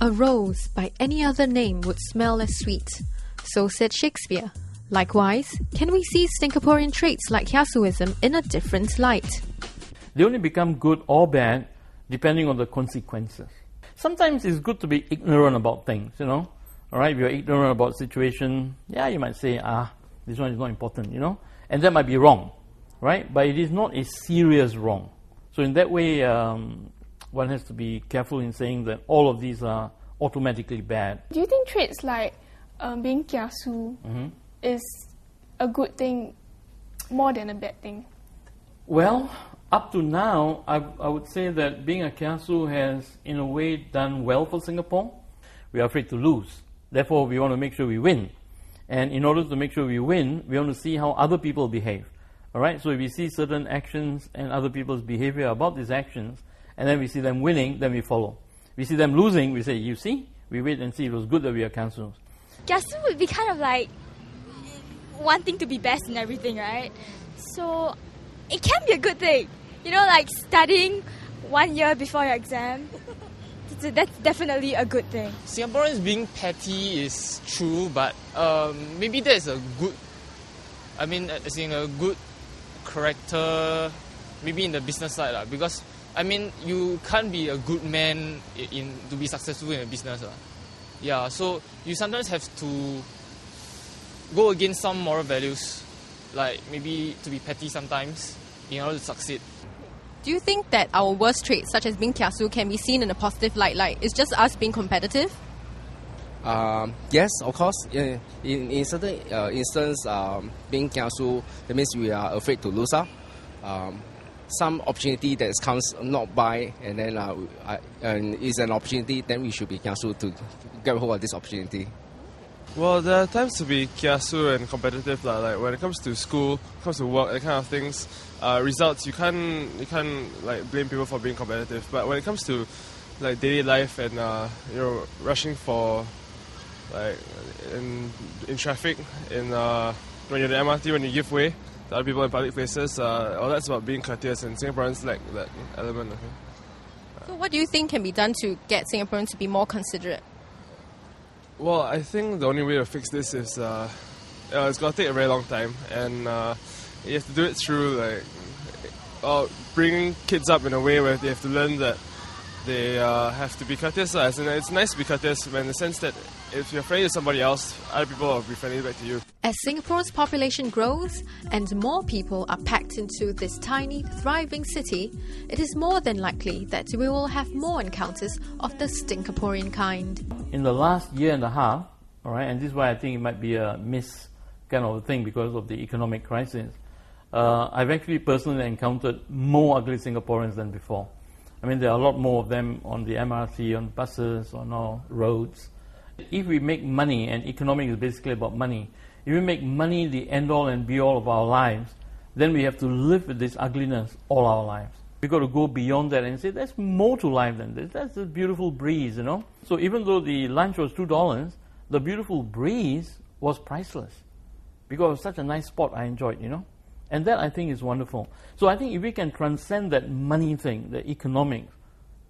A rose by any other name would smell as sweet. So said Shakespeare. Likewise, can we see Stinkaporean traits like kiasu-ism in a different light? They only become good or bad depending on the consequences. Sometimes it's good to be ignorant about things, Alright, if you're ignorant about a situation, you might say, this one is not important, And that might be wrong, right? But it is not a serious wrong. So in that way, one has to be careful in saying that all of these are automatically bad. Do you think traits like being kiasu is a good thing more than a bad thing? Well, up to now, I would say that being a kiasu has, in a way, done well for Singapore. We are afraid to lose. Therefore, we want to make sure we win. And in order to make sure we win, we want to see how other people behave. Alright, so if we see certain actions and other people's behavior about these actions, and then we see them winning, then we follow. We see them losing, we say, you see? We wait and see it was good that we are kiasu. Kiasu would be kind of like wanting to be best in everything, right? So it can be a good thing. Like studying 1 year before your exam. That's definitely a good thing. Singaporeans being petty is true, but maybe that's a good, as in a good character, maybe in the business side, because you can't be a good man to be successful in a business. So you sometimes have to go against some moral values, like maybe to be petty sometimes in order to succeed. Do you think that our worst traits, such as being kiasu, can be seen in a positive light? Like, it's just us being competitive? Yes, of course. In certain instances, being kiasu, that means we are afraid to lose out. Some opportunity that comes not by, and then and is an opportunity, then we should be kiasu to get hold of this opportunity. Well, there are times to be kiasu and competitive, like when it comes to school, comes to work, that kind of things. Results, you can't blame people for being competitive. But when it comes to like daily life and rushing for in traffic, when you're in the MRT, when you give way to other people in public places, all that's about being courteous, and Singaporeans lack that element. So what do you think can be done to get Singaporeans to be more considerate? Well, I think the only way to fix this is it's going to take a very long time, and you have to do it through bringing kids up in a way where they have to learn that they have to be courteous. And it's nice to be courteous in the sense that if you're friendly to somebody else, other people will be friendly back to you. As Singapore's population grows and more people are packed into this tiny, thriving city, it is more than likely that we will have more encounters of the Stinkaporean kind. In the last year and a half, and this is why I think it might be a miss kind of a thing because of the economic crisis, I've actually personally encountered more ugly Singaporeans than before. There are a lot more of them on the MRT, on buses, on our roads. If we make money, and economics is basically about money, if we make money the end-all and be-all of our lives, then we have to live with this ugliness all our lives. We've got to go beyond that and say, there's more to life than this. That's a beautiful breeze, So even though the lunch was $2, the beautiful breeze was priceless. Because it was such a nice spot I enjoyed, And that, I think, is wonderful. So I think if we can transcend that money thing, the economics,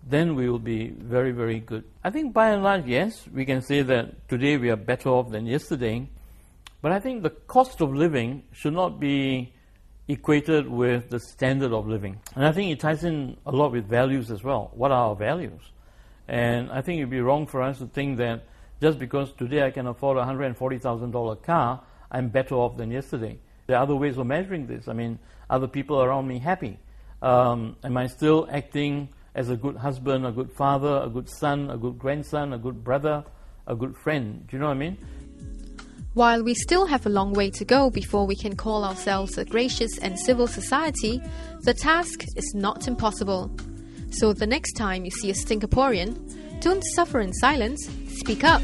then we will be very, very good. I think by and large, yes, we can say that today we are better off than yesterday. But I think the cost of living should not be equated with the standard of living. And I think it ties in a lot with values as well. What are our values? And I think it would be wrong for us to think that just because today I can afford a $140,000 car, I'm better off than yesterday. There are other ways of measuring this. Other people around me happy? Am I still acting as a good husband, a good father, a good son, a good grandson, a good brother, a good friend? Do you know what I mean? While we still have a long way to go before we can call ourselves a gracious and civil society, the task is not impossible. So the next time you see a Stinkaporean, don't suffer in silence, speak up.